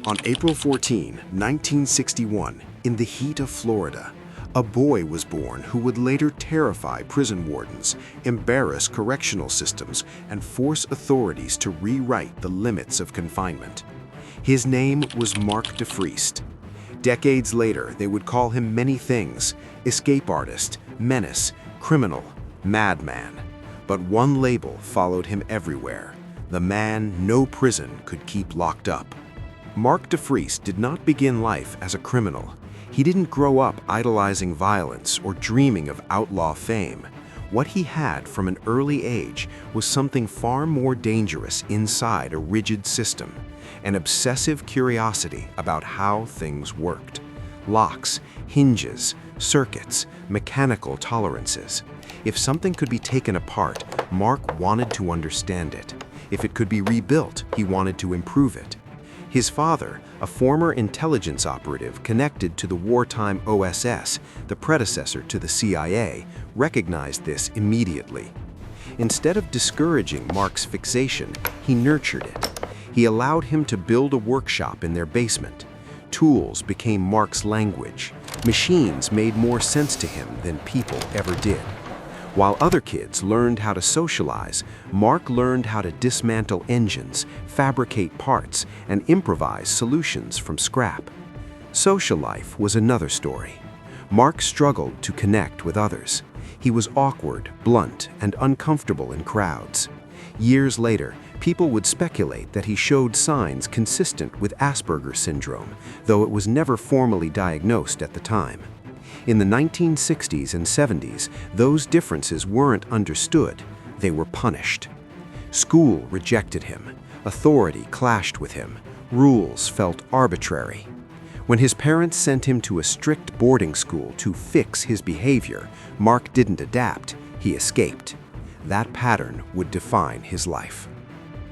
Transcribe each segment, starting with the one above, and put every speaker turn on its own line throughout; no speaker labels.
On April 14, 1961, in the heat of Florida, a boy was born who would later terrify prison wardens, embarrass correctional systems, and force authorities to rewrite the limits of confinement. His name was Mark DeFriest. Decades later, they would call him many things: escape artist, menace, criminal, madman. But one label followed him everywhere: the man no prison could keep locked up. Mark DeFriest did not begin life as a criminal. He didn't grow up idolizing violence or dreaming of outlaw fame. What he had from an early age was something far more dangerous inside a rigid system: an obsessive curiosity about how things worked. Locks, hinges, circuits, mechanical tolerances. If something could be taken apart, Mark wanted to understand it. If it could be rebuilt, he wanted to improve it. His father, a former intelligence operative connected to the wartime OSS, the predecessor to the CIA, recognized this immediately. Instead of discouraging Mark's fixation, he nurtured it. He allowed him to build a workshop in their basement. Tools became Mark's language. Machines made more sense to him than people ever did. While other kids learned how to socialize, Mark learned how to dismantle engines, fabricate parts, and improvise solutions from scrap. Social life was another story. Mark struggled to connect with others. He was awkward, blunt, and uncomfortable in crowds. Years later, people would speculate that he showed signs consistent with Asperger's syndrome, though it was never formally diagnosed at the time. In the 1960s and 70s, those differences weren't understood, they were punished. School rejected him, authority clashed with him, rules felt arbitrary. When his parents sent him to a strict boarding school to fix his behavior, Mark didn't adapt, he escaped. That pattern would define his life.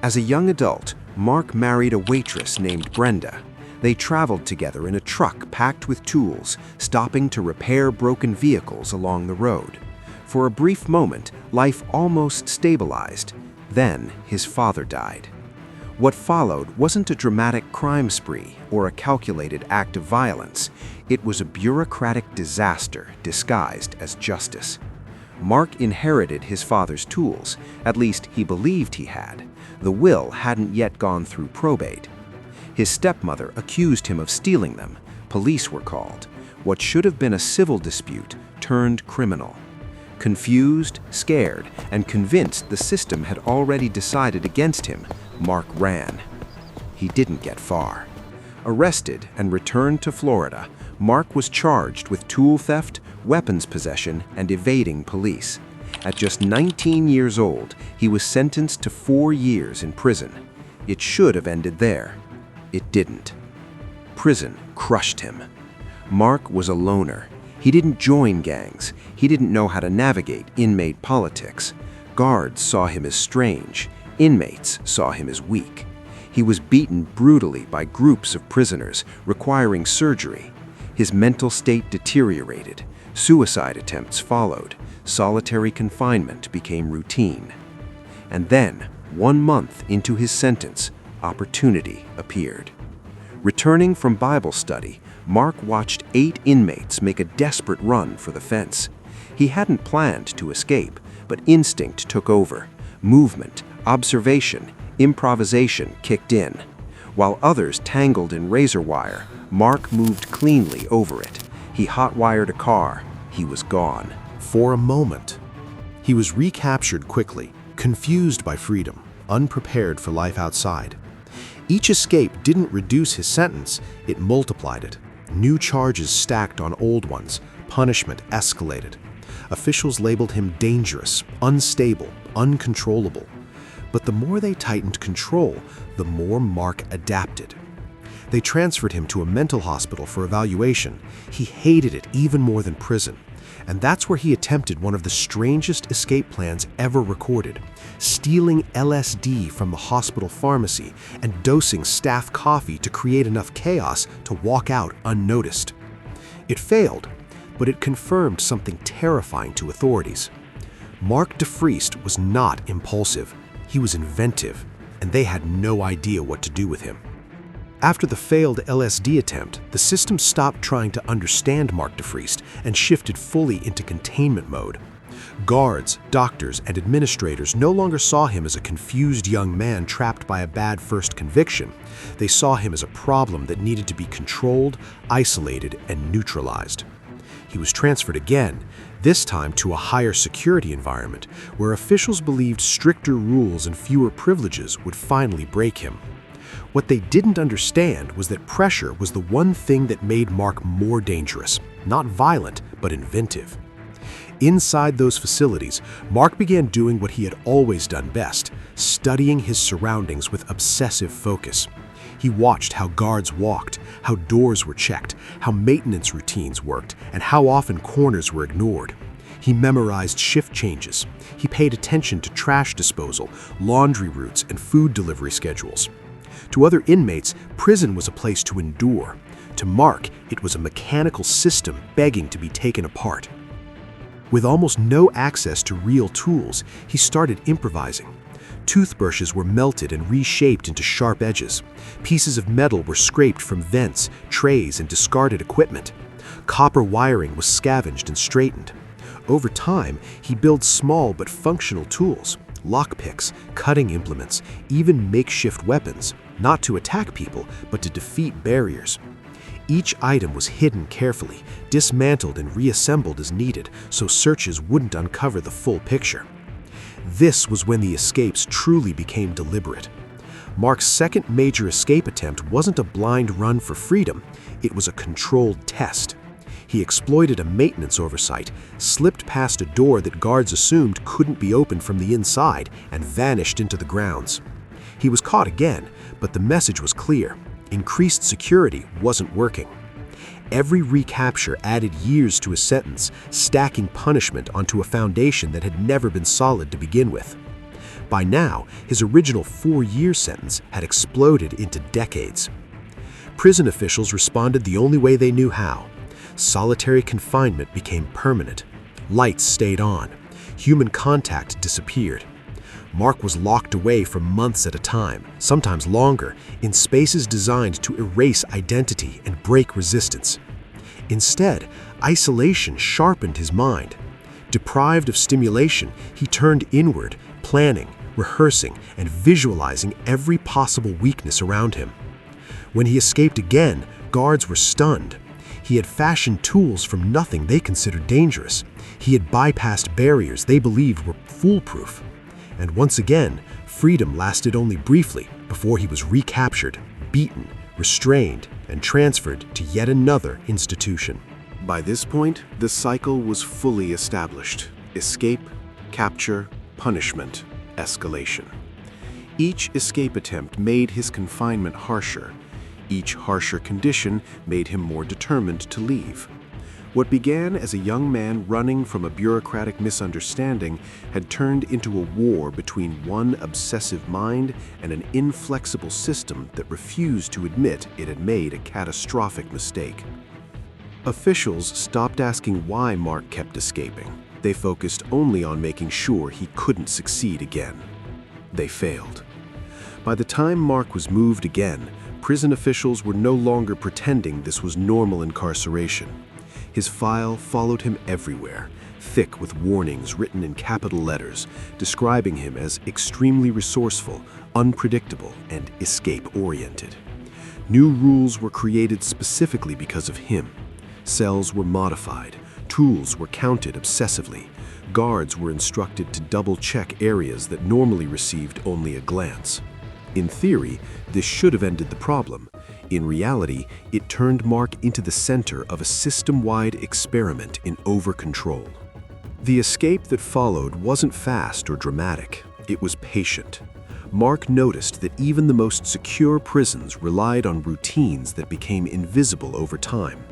As a young adult, Mark married a waitress named Brenda. They traveled together in a truck packed with tools, stopping to repair broken vehicles along the road. For a brief moment, life almost stabilized. Then his father died. What followed wasn't a dramatic crime spree or a calculated act of violence. It was a bureaucratic disaster disguised as justice. Mark inherited his father's tools, at least he believed he had. The will hadn't yet gone through probate. His stepmother accused him of stealing them. Police were called. What should have been a civil dispute turned criminal. Confused, scared, and convinced the system had already decided against him, Mark ran. He didn't get far. Arrested and returned to Florida, Mark was charged with tool theft, weapons possession, and evading police. At just 19 years old, he was sentenced to 4 years in prison. It should have ended there. It didn't. Prison crushed him. Mark was a loner. He didn't join gangs. He didn't know how to navigate inmate politics. Guards saw him as strange. Inmates saw him as weak. He was beaten brutally by groups of prisoners, requiring surgery. His mental state deteriorated. Suicide attempts followed. Solitary confinement became routine. And then, 1 month into his sentence, opportunity appeared. Returning from Bible study, Mark watched 8 inmates make a desperate run for the fence. He hadn't planned to escape, but instinct took over. Movement, observation, improvisation kicked in. While others tangled in razor wire, Mark moved cleanly over it. He hot-wired a car. He was gone.
For a moment, he was recaptured quickly, confused by freedom, unprepared for life outside. Each escape didn't reduce his sentence, it multiplied it. New charges stacked on old ones, punishment escalated. Officials labeled him dangerous, unstable, uncontrollable. But the more they tightened control, the more Mark adapted. They transferred him to a mental hospital for evaluation. He hated it even more than prison. And that's where he attempted one of the strangest escape plans ever recorded: stealing LSD from the hospital pharmacy and dosing staff coffee to create enough chaos to walk out unnoticed. It failed, but it confirmed something terrifying to authorities. Mark DeFriest was not impulsive. He was inventive, and they had no idea what to do with him. After the failed LSD attempt, the system stopped trying to understand Mark DeFriest and shifted fully into containment mode. Guards, doctors, and administrators no longer saw him as a confused young man trapped by a bad first conviction. They saw him as a problem that needed to be controlled, isolated, and neutralized. He was transferred again, this time to a higher security environment, where officials believed stricter rules and fewer privileges would finally break him. What they didn't understand was that pressure was the one thing that made Mark more dangerous, not violent, but inventive. Inside those facilities, Mark began doing what he had always done best, studying his surroundings with obsessive focus. He watched how guards walked, how doors were checked, how maintenance routines worked, and how often corners were ignored. He memorized shift changes. He paid attention to trash disposal, laundry routes, and food delivery schedules. To other inmates, prison was a place to endure. To Mark, it was a mechanical system begging to be taken apart. With almost no access to real tools, he started improvising. Toothbrushes were melted and reshaped into sharp edges. Pieces of metal were scraped from vents, trays, and discarded equipment. Copper wiring was scavenged and straightened. Over time, he built small but functional tools, lockpicks, cutting implements, even makeshift weapons, not to attack people, but to defeat barriers. Each item was hidden carefully, dismantled and reassembled as needed, so searches wouldn't uncover the full picture. This was when the escapes truly became deliberate. Mark's second major escape attempt wasn't a blind run for freedom, it was a controlled test. He exploited a maintenance oversight, slipped past a door that guards assumed couldn't be opened from the inside, and vanished into the grounds. He was caught again, but the message was clear. Increased security wasn't working. Every recapture added years to his sentence, stacking punishment onto a foundation that had never been solid to begin with. By now, his original 4-year sentence had exploded into decades. Prison officials responded the only way they knew how. Solitary confinement became permanent. Lights stayed on. Human contact disappeared. Mark was locked away for months at a time, sometimes longer, in spaces designed to erase identity and break resistance. Instead, isolation sharpened his mind. Deprived of stimulation, he turned inward, planning, rehearsing, and visualizing every possible weakness around him. When he escaped again, guards were stunned. He had fashioned tools from nothing they considered dangerous. He had bypassed barriers they believed were foolproof. And once again, freedom lasted only briefly before he was recaptured, beaten, restrained, and transferred to yet another institution.
By this point, the cycle was fully established. Escape, capture, punishment, escalation. Each escape attempt made his confinement harsher. Each harsher condition made him more determined to leave. What began as a young man running from a bureaucratic misunderstanding had turned into a war between one obsessive mind and an inflexible system that refused to admit it had made a catastrophic mistake. Officials stopped asking why Mark kept escaping. They focused only on making sure he couldn't succeed again. They failed. By the time Mark was moved again, prison officials were no longer pretending this was normal incarceration. His file followed him everywhere, thick with warnings written in capital letters, describing him as extremely resourceful, unpredictable, and escape-oriented. New rules were created specifically because of him. Cells were modified, tools were counted obsessively, guards were instructed to double-check areas that normally received only a glance. In theory, this should have ended the problem. In reality, it turned Mark into the center of a system-wide experiment in over-control. The escape that followed wasn't fast or dramatic. It was patient. Mark noticed that even the most secure prisons relied on routines that became invisible over time.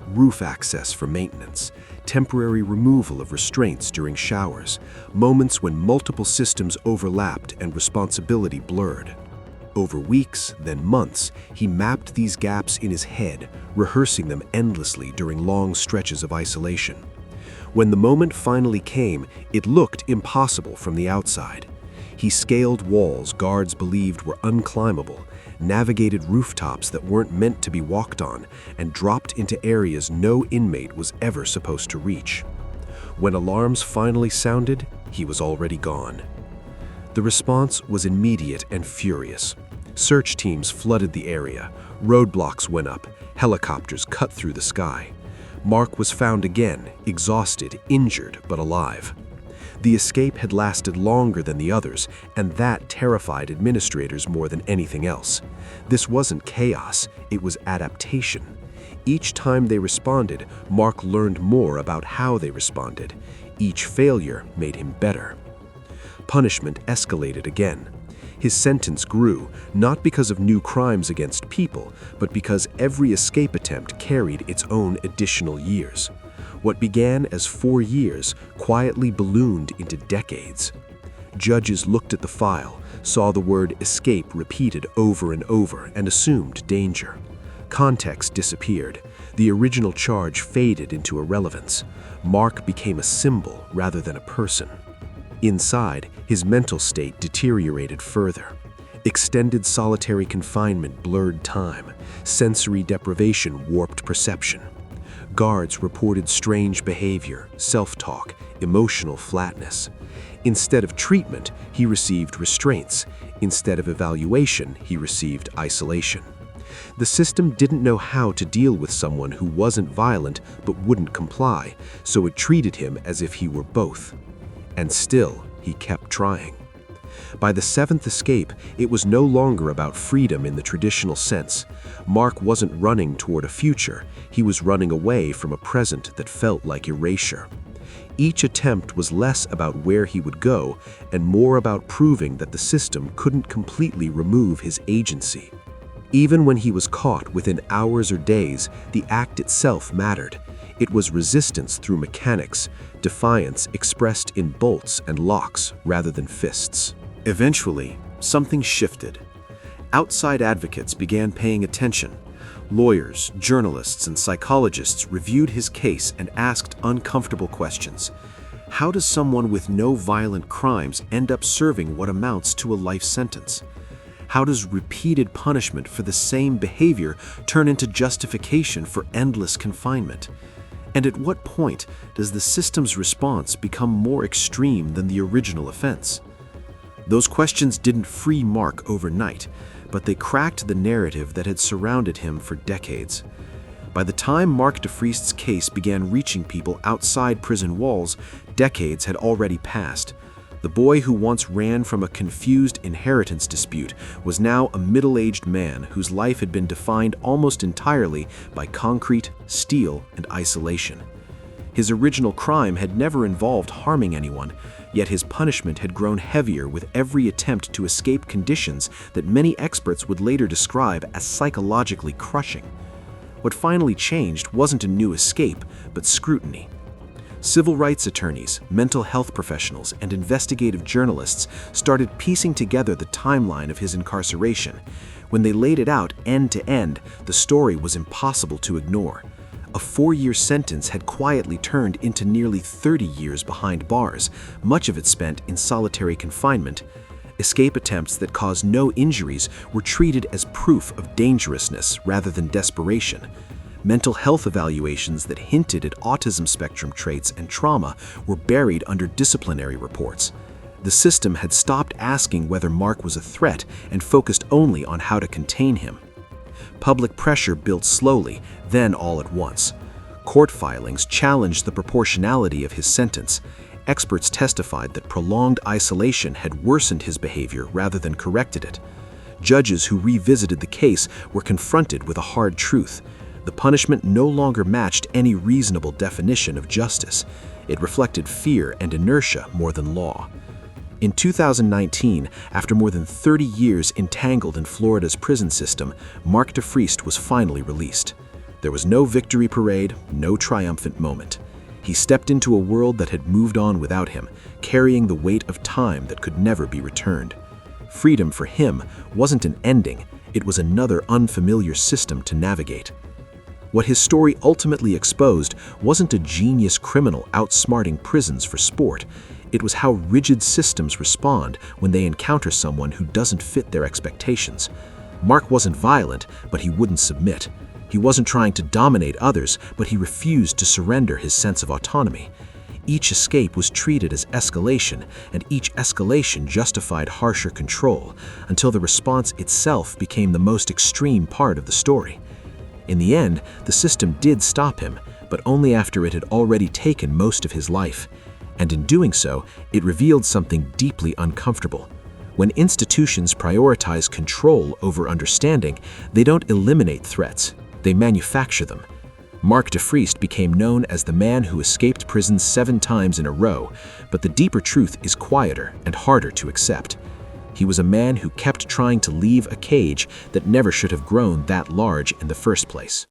Roof access for maintenance, temporary removal of restraints during showers, moments when multiple systems overlapped and responsibility blurred. Over weeks, then months, he mapped these gaps in his head, rehearsing them endlessly during long stretches of isolation. When the moment finally came, it looked impossible from the outside.
He scaled walls guards believed were unclimbable, navigated rooftops that weren't meant to be walked on, and dropped into areas no inmate was ever supposed to reach. When alarms finally sounded, he was already gone. The response was immediate and furious. Search teams flooded the area, roadblocks went up, helicopters cut through the sky. Mark was found again, exhausted, injured, but alive. The escape had lasted longer than the others, and that terrified administrators more than anything else. This wasn't chaos, it was adaptation. Each time they responded, Mark learned more about how they responded. Each failure made him better. Punishment escalated again. His sentence grew, not because of new crimes against people, but because every escape attempt carried its own additional years. What began as 4 years quietly ballooned into decades. Judges looked at the file, saw the word escape repeated over and over, and assumed danger. Context disappeared. The original charge faded into irrelevance. Mark became a symbol rather than a person. Inside, his mental state deteriorated further. Extended solitary confinement blurred time. Sensory deprivation warped perception. Guards reported strange behavior, self-talk, emotional flatness. Instead of treatment, he received restraints. Instead of evaluation, he received isolation. The system didn't know how to deal with someone who wasn't violent but wouldn't comply, so it treated him as if he were both. And still, he kept trying. By the 7th escape, it was no longer about freedom in the traditional sense. Mark wasn't running toward a future, he was running away from a present that felt like erasure. Each attempt was less about where he would go and more about proving that the system couldn't completely remove his agency. Even when he was caught within hours or days, the act itself mattered. It was resistance through mechanics, defiance expressed in bolts and locks rather than fists. Eventually, something shifted. Outside advocates began paying attention. Lawyers, journalists, and psychologists reviewed his case and asked uncomfortable questions. How does someone with no violent crimes end up serving what amounts to a life sentence? How does repeated punishment for the same behavior turn into justification for endless confinement? And at what point does the system's response become more extreme than the original offense? Those questions didn't free Mark overnight, but they cracked the narrative that had surrounded him for decades. By the time Mark DeFriest's case began reaching people outside prison walls, decades had already passed. The boy who once ran from a confused inheritance dispute was now a middle-aged man whose life had been defined almost entirely by concrete, steel, and isolation. His original crime had never involved harming anyone, yet his punishment had grown heavier with every attempt to escape conditions that many experts would later describe as psychologically crushing. What finally changed wasn't a new escape, but scrutiny. Civil rights attorneys, mental health professionals, and investigative journalists started piecing together the timeline of his incarceration. When they laid it out end to end, the story was impossible to ignore. A 4-year sentence had quietly turned into nearly 30 years behind bars, much of it spent in solitary confinement. Escape attempts that caused no injuries were treated as proof of dangerousness rather than desperation. Mental health evaluations that hinted at autism spectrum traits and trauma were buried under disciplinary reports. The system had stopped asking whether Mark was a threat and focused only on how to contain him. Public pressure built slowly, then all at once. Court filings challenged the proportionality of his sentence. Experts testified that prolonged isolation had worsened his behavior rather than corrected it. Judges who revisited the case were confronted with a hard truth. The punishment no longer matched any reasonable definition of justice. It reflected fear and inertia more than law. In 2019, after more than 30 years entangled in Florida's prison system, Mark DeFriest was finally released. There was no victory parade, no triumphant moment. He stepped into a world that had moved on without him, carrying the weight of time that could never be returned. Freedom for him wasn't an ending, it was another unfamiliar system to navigate. What his story ultimately exposed wasn't a genius criminal outsmarting prisons for sport. It was how rigid systems respond when they encounter someone who doesn't fit their expectations. Mark wasn't violent, but he wouldn't submit. He wasn't trying to dominate others, but he refused to surrender his sense of autonomy. Each escape was treated as escalation, and each escalation justified harsher control, until the response itself became the most extreme part of the story. In the end, the system did stop him, but only after it had already taken most of his life. And in doing so, it revealed something deeply uncomfortable. When institutions prioritize control over understanding, they don't eliminate threats, they manufacture them. Mark DeFriest became known as the man who escaped prison 7 times in a row, but the deeper truth is quieter and harder to accept. He was a man who kept trying to leave a cage that never should have grown that large in the first place.